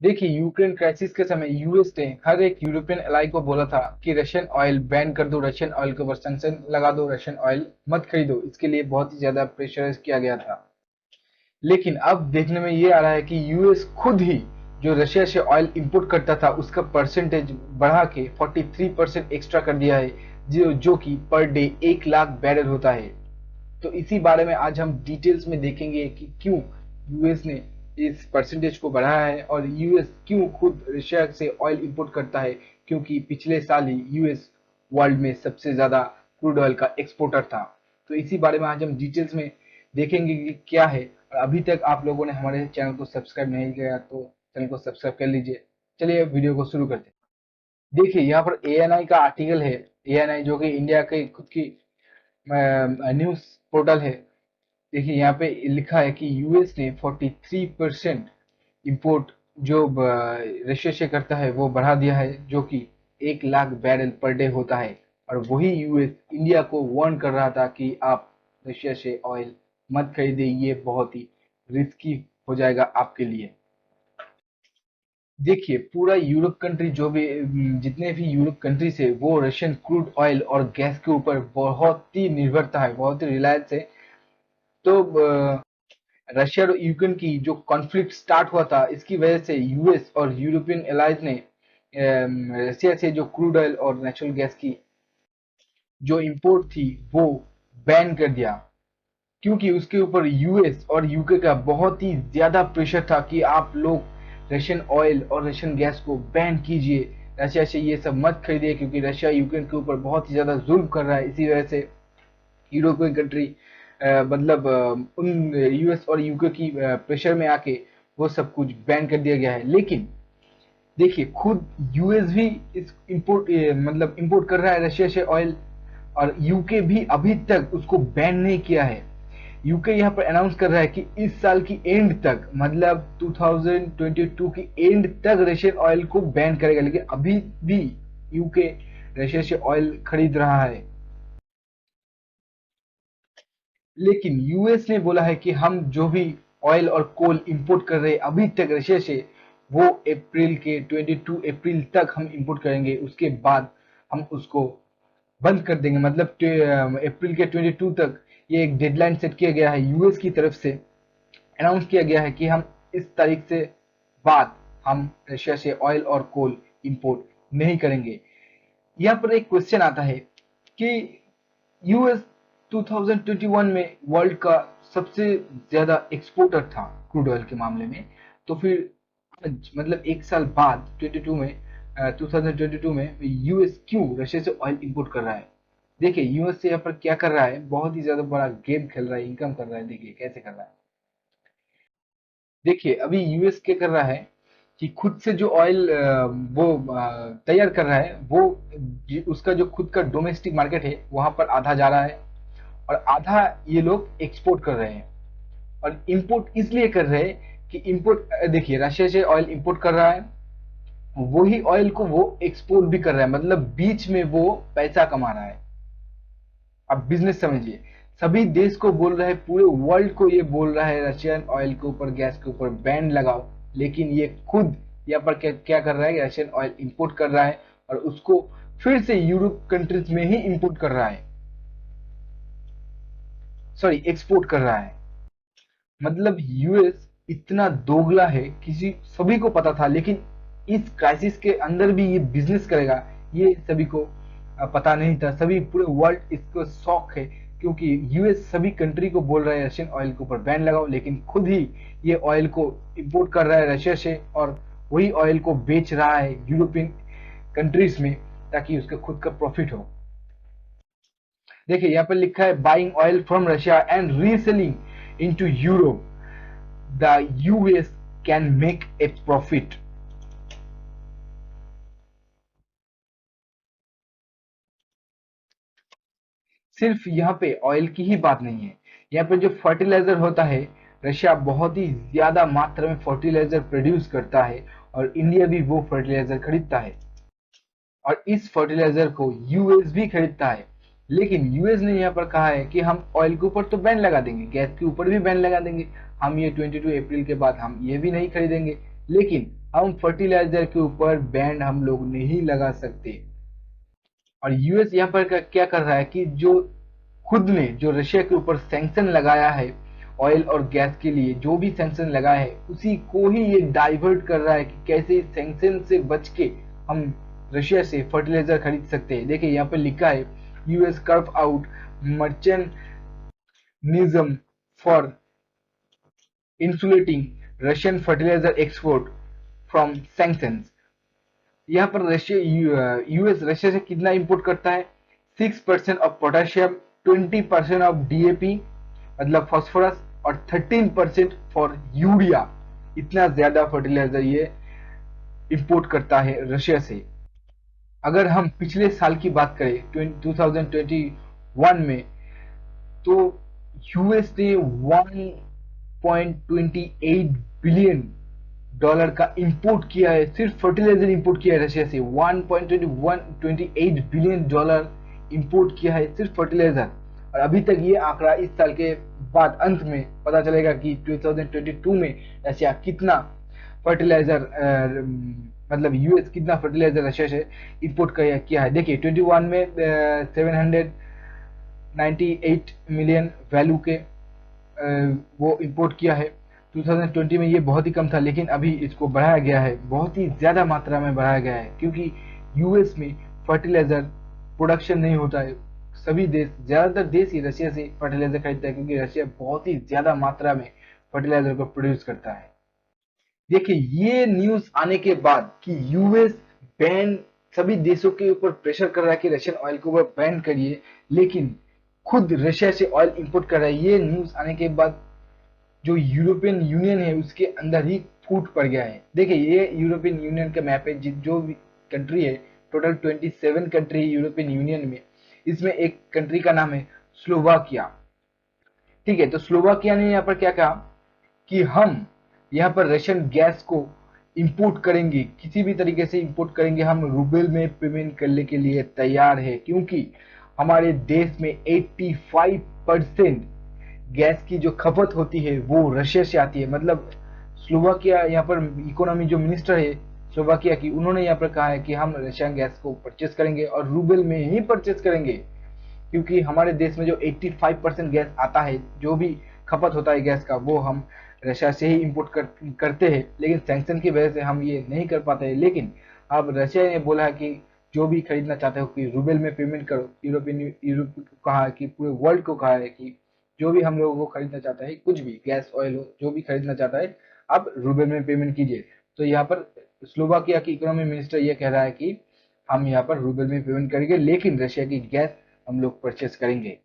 देखिए, Ukraine crisis के समय यूएस ने हर एक यूरोपियन एलाई को बोला था कि रशियन ऑयल बैन कर दो, रशियन ऑयल के ऊपर सैंक्शन लगा दो, रशियन ऑयल मत खरीदो। इसके लिए बहुत ही ज्यादा प्रेशराइज किया गया था। लेकिन अब देखने में ये आ रहा है कि यूएस खुद ही जो रशिया से ऑयल इंपोर्ट करता था उसका परसेंटेज बढ़ा के 43% एक्स्ट्रा कर दिया है, जो कि पर डे 1 लाख बैरल होता है। तो इसी बारे में आज हम डिटेल्स में देखेंगे कि क्यों यूएस ने इस परसेंटेज को बढ़ाया है और यूएस क्यों खुद रशिया से ऑयल इंपोर्ट करता है, क्योंकि पिछले साल ही यूएस वर्ल्ड में सबसे ज्यादा क्रूड ऑयल का एक्सपोर्टर था। तो इसी बारे में आज हम डिटेल्स में देखेंगे कि क्या है। और अभी तक आप लोगों ने हमारे चैनल को सब्सक्राइब नहीं किया तो चैनल को सब्सक्राइब कर लीजिए। चलिए वीडियो को शुरू करते हैं। देखिए, यहाँ पर एएनआई का आर्टिकल है। एएनआई जो कि इंडिया के खुद की न्यूज पोर्टल है। देखिए, यहाँ पे लिखा है कि यूएस ने 43% इंपोर्ट जो रशिया से करता है वो बढ़ा दिया है, जो कि 1 लाख बैरल पर डे होता है। और वही यूएस इंडिया को वार्न कर रहा था कि आप रशिया से ऑयल मत खरीदे, ये बहुत ही रिस्की हो जाएगा आपके लिए। देखिए, पूरा यूरोप कंट्री जो भी जितने भी यूरोप कंट्रीज है वो रशियन क्रूड ऑयल और गैस के ऊपर बहुत ही निर्भरता है, बहुत ही रिलायंस है। तो रशिया और यूक्रेन की जो कॉन्फ्लिक्ट स्टार्ट हुआ था, इसकी वजह से यूएस और यूरोपियन एलाइज ने रशिया से जो क्रूड ऑयल और नेचुरल गैस की जो इंपोर्ट थी वो बैन कर दिया, क्योंकि उसके ऊपर यूएस और यूके का बहुत ही ज्यादा प्रेशर था कि आप लोग रशियन ऑयल और रशियन गैस को बैन कीजिए, रशिया से ये सब मत खरीदिए, क्योंकि रशिया यूक्रेन के ऊपर बहुत ही ज्यादा जुल्म कर रहा है। इसी वजह से यूरोपियन कंट्री मतलब उन यूएस और यूके की प्रेशर में आके वो सब कुछ बैन कर दिया गया है। लेकिन देखिए, खुद यूएस भी इस इंपोर्ट मतलब इंपोर्ट कर रहा है रशिया से ऑयल, और यूके भी अभी तक उसको बैन नहीं किया है। यूके यहाँ पर अनाउंस कर रहा है कि इस साल की एंड तक, मतलब 2022 की एंड तक रशियन ऑयल को बैन करेगा, लेकिन अभी भी यूके रशिया से ऑयल खरीद रहा है। लेकिन यूएस ने बोला है कि हम जो भी ऑयल और कोल इंपोर्ट कर रहे हैं अभी तक रशिया से, वो अप्रैल के 22 अप्रैल तक हम इंपोर्ट करेंगे, उसके बाद हम उसको बंद कर देंगे। मतलब अप्रैल के 22 तक ये एक डेडलाइन सेट किया गया है, यूएस की तरफ से अनाउंस किया गया है कि हम इस तारीख से बाद हम रशिया से ऑयल और कोल इंपोर्ट नहीं करेंगे। यहाँ पर एक क्वेश्चन आता है कि यूएस 2021 में वर्ल्ड का सबसे ज्यादा एक्सपोर्टर था क्रूड ऑयल के मामले में, तो फिर मतलब एक साल बाद 2022 में यूएस क्यों रशिया से ऑयल इंपोर्ट कर रहा है। देखिए, यूएस से यहाँ पर क्या कर रहा है, बहुत ही ज्यादा बड़ा गेम खेल रहा है, इनकम कर रहा है। देखिए कैसे कर रहा है। देखिए, अभी यूएस क्या कर रहा है कि खुद से जो ऑयल वो तैयार कर रहा है, वो उसका जो खुद का डोमेस्टिक मार्केट है वहां पर आधा जा रहा है और आधा ये लोग एक्सपोर्ट कर रहे हैं। और इंपोर्ट इसलिए कर रहे हैं कि इंपोर्ट, देखिए रशिया से ऑयल इंपोर्ट कर रहा है, वही ऑयल को वो एक्सपोर्ट भी कर रहा है, मतलब बीच में वो पैसा कमा रहा है। अब बिजनेस समझिए, सभी देश को बोल रहा है, पूरे वर्ल्ड को ये बोल रहा है रशियन ऑयल के ऊपर, गैस के ऊपर बैन लगाओ, लेकिन ये खुद यहाँ पर क्या कर रहा है, रशियन ऑयल इंपोर्ट कर रहा है और उसको फिर से यूरोप कंट्रीज में ही इंपोर्ट कर रहा है, सॉरी एक्सपोर्ट कर रहा है। मतलब यूएस इतना दोगला है, किसी सभी को पता था, लेकिन इस क्राइसिस के अंदर भी ये बिजनेस करेगा ये सभी को पता नहीं था। सभी पूरे वर्ल्ड इसको शौक है, क्योंकि यूएस सभी कंट्री को बोल रहा है रशियन ऑयल के ऊपर बैन लगाओ, लेकिन खुद ही ये ऑयल को इंपोर्ट कर रहा है रशिया से और वही ऑयल को बेच रहा है यूरोपियन कंट्रीज में, ताकि उसका खुद का प्रॉफिट हो। देखिए, यहाँ पर लिखा है buying oil from Russia and reselling into Europe, the US can make a profit. सिर्फ यहाँ पे ऑयल की ही बात नहीं है, यहाँ पे जो फर्टिलाइजर होता है, रशिया बहुत ही ज्यादा मात्रा में फर्टिलाइजर प्रोड्यूस करता है और इंडिया भी वो फर्टिलाइजर खरीदता है, और इस फर्टिलाइजर को यूएस भी खरीदता है। लेकिन यूएस ने यहाँ पर कहा है कि हम ऑयल के ऊपर तो बैन लगा देंगे, गैस के ऊपर भी बैन लगा देंगे, हम ये 22 अप्रैल के बाद हम ये भी नहीं खरीदेंगे। लेकिन हम फर्टिलाइजर के ऊपर बैन हम लोग नहीं लगा सकते। और यूएस यहाँ पर क्या कर रहा है कि जो खुद ने जो रशिया के ऊपर सैंक्शन लगाया है ऑयल और गैस के लिए, जो भी सैंक्शन लगाया है उसी को ही ये डाइवर्ट कर रहा है कि कैसे इस सैंक्शन से बच के हम रशिया से फर्टिलाइजर खरीद सकते हैं। देखिए यहाँ पे लिखा है US curve out merchantism for insulating Russian fertiliser export from sanctions. यहाँ पर रशिया यूएस रशिया से कितना इंपोर्ट करता है? 6% ऑफ पोटेशियम, 20% ऑफ डीएपी मतलब फास्फोरस और 13% फॉर यूरिया। इतना ज्यादा फर्टिलाइजर ये इंपोर्ट करता है रशिया से। अगर हम पिछले साल की बात करें 2021 में, तो यूएस ने 1.28 बिलियन डॉलर का इंपोर्ट किया है, सिर्फ फर्टिलाइजर इंपोर्ट किया है रशिया से। 1.28 बिलियन डॉलर इंपोर्ट किया है सिर्फ फर्टिलाइजर। और अभी तक ये आंकड़ा इस साल के बाद अंत में पता चलेगा कि 2022 में रशिया कितना फर्टिलाइजर मतलब यूएस कितना फर्टिलाइजर रशिया से इंपोर्ट किया है। देखिए 21 में 798 मिलियन वैल्यू के वो इंपोर्ट किया है। 2020 में ये बहुत ही कम था, लेकिन अभी इसको बढ़ाया गया है, बहुत ही ज्यादा मात्रा में बढ़ाया गया है, क्योंकि यूएस में फर्टिलाइजर प्रोडक्शन नहीं होता है। सभी देश, ज्यादातर देश ही रशिया से फर्टिलाइजर खरीदता है, क्योंकि रशिया बहुत ही ज्यादा मात्रा में फर्टिलाइजर को प्रोड्यूस करता है। देखिए ये न्यूज आने के बाद कि यूएस बैन सभी देशों के ऊपर प्रेशर कर रहा है कि रशियन ऑयल को ऊपर बैन करिए, लेकिन खुद रशिया से ऑयल इंपोर्ट कर रहा है। ये न्यूज आने के बाद जो यूरोपियन यूनियन है उसके अंदर ही फूट पड़ गया है। देखिए ये यूरोपियन यूनियन का मैप है, जो भी कंट्री है, टोटल 27 कंट्री है यूरोपियन यूनियन में। इसमें एक कंट्री का नाम है स्लोवाकिया। ठीक है, तो स्लोवाकिया ने यहाँ पर क्या कहा कि हम यहाँ पर रशियन गैस को इंपोर्ट करेंगे, किसी भी तरीके से इंपोर्ट करेंगे, हम रूबल में पेमेंट करने के लिए तैयार है, क्योंकि हमारे देश में 85% गैस की जो खपत होती है वो रशिया से आती है। मतलब स्लोवाकिया यहाँ पर इकोनॉमी जो मिनिस्टर है स्लोवाकिया की, उन्होंने यहाँ पर कहा है कि हम रशियन गैस को परचेस करेंगे और रूबल में ही परचेस करेंगे, क्योंकि हमारे देश में जो 85% गैस आता है, जो भी खपत होता है गैस का, वो हम रशिया से ही इंपोर्ट करते हैं। लेकिन सैंक्शन की वजह से हम ये नहीं कर पाते हैं। लेकिन अब रशिया ने बोला है कि जो भी खरीदना चाहते हो कि रूबल में पेमेंट करो। यूरोप को कहा है कि पूरे वर्ल्ड को कहा है कि जो भी हम लोगों को खरीदना चाहता है, कुछ भी गैस ऑयल हो, जो भी खरीदना चाहता है, आप रूबल में पेमेंट कीजिए। तो यहाँ पर स्लोवाकिया की इकोनॉमी मिनिस्टर ये कह रहा है कि हम यहाँ पर रूबल में पेमेंट करेंगे, लेकिन रशिया की गैस हम लोग परचेस करेंगे।